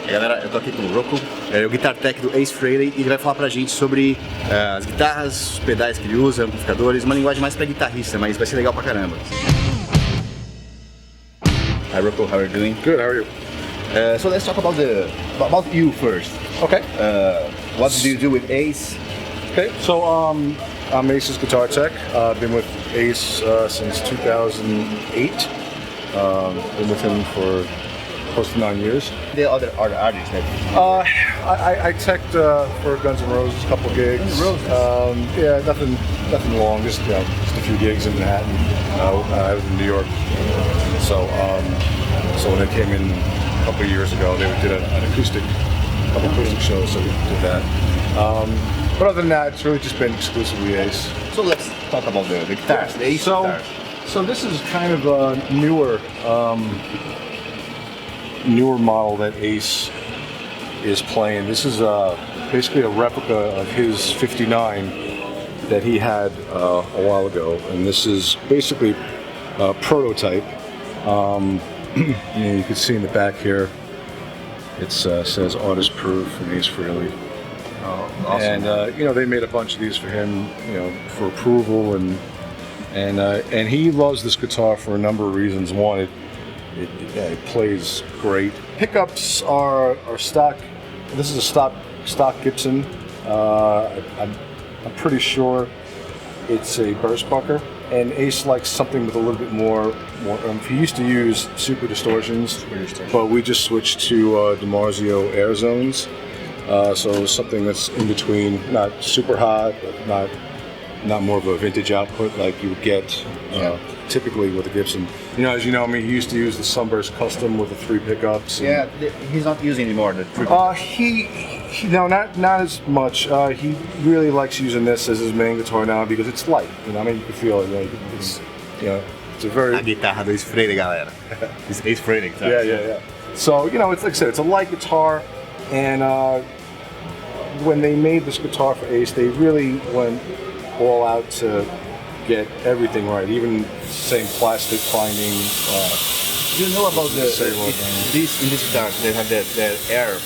Galera, eu tô aqui com o Rocco, é o guitar tech do Acefrehley, e ele vai falar pra gente sobre as guitarras, os pedais que ele usa, amplificadores, uma linguagem mais pra guitarrista, mas vai ser legal pra caramba. Hi Rocco, how are you doing? Good, how are you? So let's talk about you first. Okay. What do you do with Ace? Okay, so I'm Ace's guitar tech. I've been with Ace since 2008. Been with him for close to 9 years. The other artists that I teched for Guns N' Roses, a couple gigs. Guns N' Roses? Yeah, nothing long, just a few gigs in Manhattan. I was in New York, so when they came in a couple of years ago, they did a couple acoustic shows, so we did that. But other than that, it's really just been exclusively Ace. So let's talk about the guitars, the Ace guitars. So this is kind of a newer model that Ace is playing. This is basically a replica of his 59 that he had a while ago, and this is basically a prototype. You can see in the back here, it says artist proof from Acefrehley. Awesome. And they made a bunch of these for him, for approval, and he loves this guitar for a number of reasons. One, it plays great. Pickups are stock. This is a stock Gibson. I'm pretty sure it's a burst bucker. And Ace likes something with a little bit more. He used to use super distortions, but we just switched to DiMarzio air zones. So something that's in between, not super hot, but not more of a vintage output like you would get typically with a Gibson. As you know, he used to use the Sunburst Custom with the 3 pickups. Yeah, he's not using anymore the 3 pickups. No, not as much. He really likes using this as his main guitar now because it's light. You can feel it. It's a very. A guitarra do Acefrehley, galera. It's Acefrehley guitar. Yeah. So it's like I said, it's a light guitar, and when they made this guitar for Ace, they really went all out to get everything right, even same plastic binding. Do you know about in this guitar they have that air?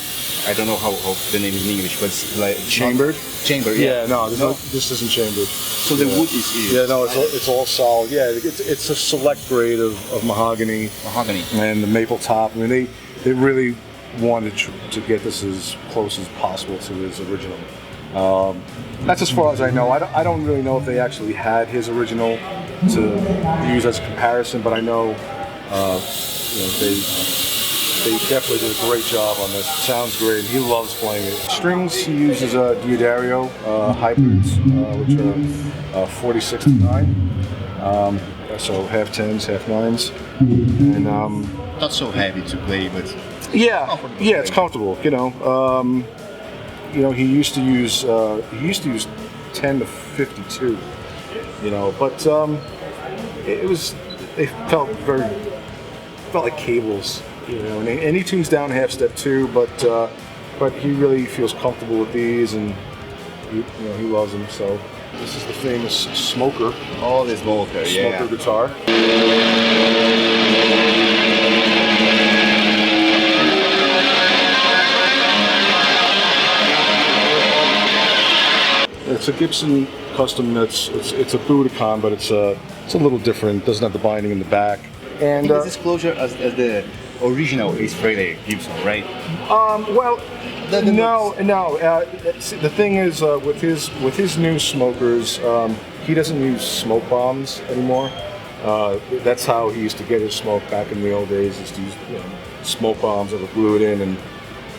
I don't know how the name is in English, but it's like Chambered? Chambered, yeah. No, this isn't chambered. So the wood is. Yeah, no, it's all solid. Yeah, it's a select grade of mahogany. Mahogany. And the maple top. They really wanted to get this as close as possible to his original. That's as far as I know. I don't really know if they actually had his original to use as a comparison, but I know they definitely did a great job on this. It sounds great. He loves playing it. Strings, he uses Giu Daga hybrids, which are 46 to 9. So half 10s, half 9s. And not so heavy to play, but it's comfortable. He used to use 10 to 52. But they felt like cables. And he tunes down half step too, but he really feels comfortable with these, and he loves them. So this is the famous Smoker. Oh, the Smoker guitar. It's a Gibson custom. It's a Budokan, but it's a little different. Doesn't have the binding in the back. And is this closer as the original Acefrehley Gibson, right? No. The thing is, with his new smokers, he doesn't use smoke bombs anymore. That's how he used to get his smoke back in the old days. He used to use smoke bombs that were glued in, and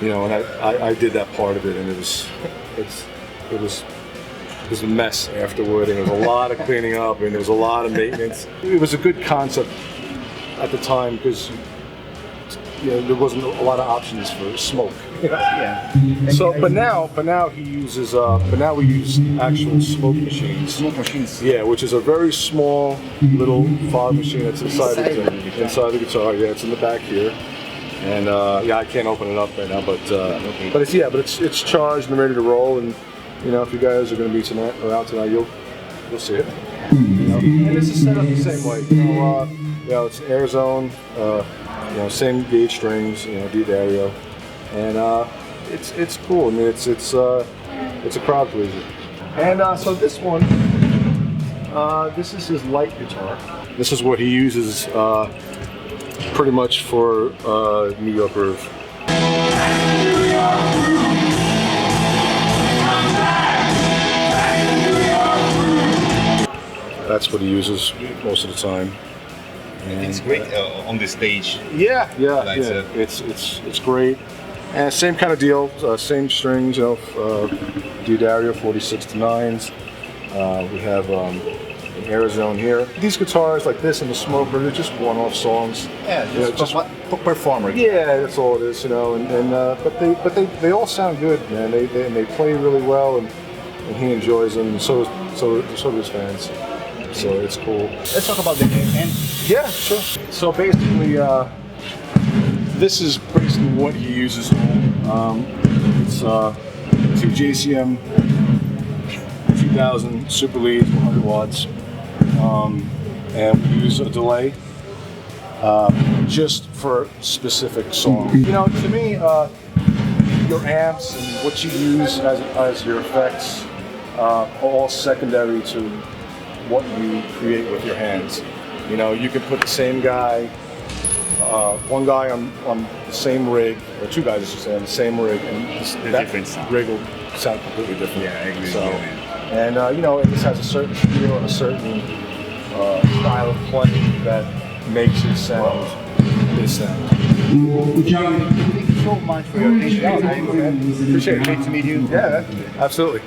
and I did that part of it, and it was a mess afterward, and there was a lot of cleaning up, and there was a lot of maintenance. It was a good concept at the time because there wasn't a lot of options for smoke. Yeah. So, but now he uses. But now we use actual smoke machines. Smoke machines. Yeah, which is a very small little fog machine that's inside the guitar. Yeah, it's in the back here. And I can't open it up right now, but it's charged and ready to roll. And if you guys are going to be around tonight, you'll see it. And this is set up the same way. It's air zone. Same gauge strings. D Dario. and it's cool. I mean, it's a crowd pleaser. And so this one, this is his light guitar. This is what he uses pretty much for New York groove. That's what he uses most of the time. And, it's great on the stage. Yeah. It's great. And same kind of deal, same strings, you know, Giu Daga 46-9s. We have an Arizona here. These guitars like this and the Smoker, they're just one-off songs. Yeah, just performer. Yeah, that's all it is, you know. But they all sound good, man. They play really well, and he enjoys them. And so do his fans. So it's cool. Let's talk about the end. Yeah, sure. So basically, this is basically what he uses. It's two JCM 2000 super leads, 100 watts, and we use a delay just for specific songs. You know, to me, your amps and what you use as your effects are all secondary to what you create with your hands. You know, you can put the same guy, one guy on the same rig, or two guys, I should say, on the same rig, and that rig will sound completely different. Yeah, I agree. So, and you know, this has a certain feel and a certain style of playing that makes it sound this sound. Thank you so much for your attention. Appreciate it. Great to meet you. Yeah, absolutely.